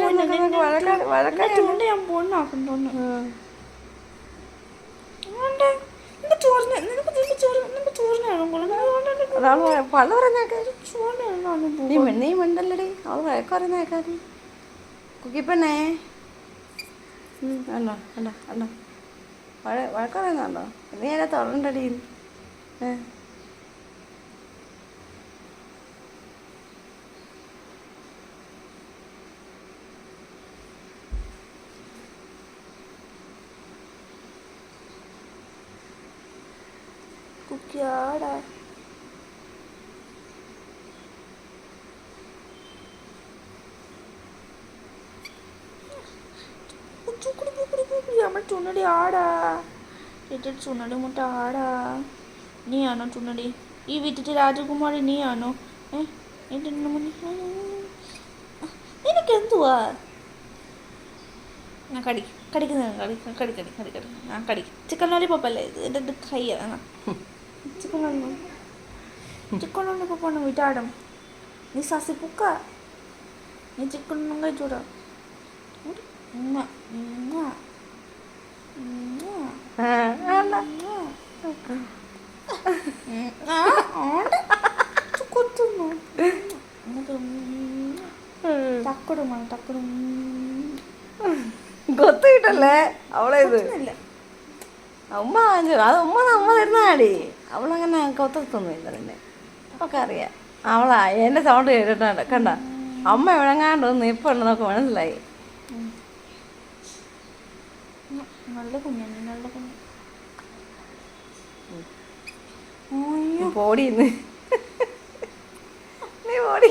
ചൂണ്ട ഞാൻ പൊണ്ണാക്കും തോന്നു. നീ മിണ്ടല്ലടി അവൾ വഴക്കുറയുന്ന കേൾക്കാതി. കുക്കിപ്പെണ്ണേ അണ്ണോ അണ്ണോ അണ്ണോ വഴക്കുറയുന്നുണ്ടോ? നീ എന്നെ തൊടണ്ടടി. കുക്കിയാടാ আমার চুনড়ি ആടാ এটা ചുനടി മുട്ട ആടാ. നീയാണോ ചുനടി? ഈ വീട്ടിലെ രാജകുമാരി നീയാണോ? നിനക്ക് എന്തുവാ? ഞാൻ കടിക്കും. ചിക്കൻ ലോലിപോപ്പ് അല്ലേ ഇത്? എൻ്റെ കയ്യാണ് ചിക്കൻ ലോലിപോപ്പ് ആണ് വിറ്റാടും. നീ സസി പുക്ക, നീ ചിക്കൻ ഒന്നും കഴിച്ചൂടാ. കൊത്തിയിട്ടല്ലേ അവളെ ഇത് ഉമ്മ വാങ്ങിച്ചു. അത് ഉമ്മ തരുന്നാടി. അവളങ്ങനെ കൊത്തൊന്നുമില്ല. പിന്നെ ഒക്കെ അറിയാം. അവളാ എൻ്റെ സൗണ്ട് കേട്ടിട്ടുണ്ട്. കണ്ട അമ്മ എവിടെങ്ങാണ്ട് ഇപ്പം നമുക്ക് മനസ്സിലായി. നല്ല കുഞ്ഞാണ്, നല്ല കുഞ്ഞ്. പോടിന്ന് നീ പോടി.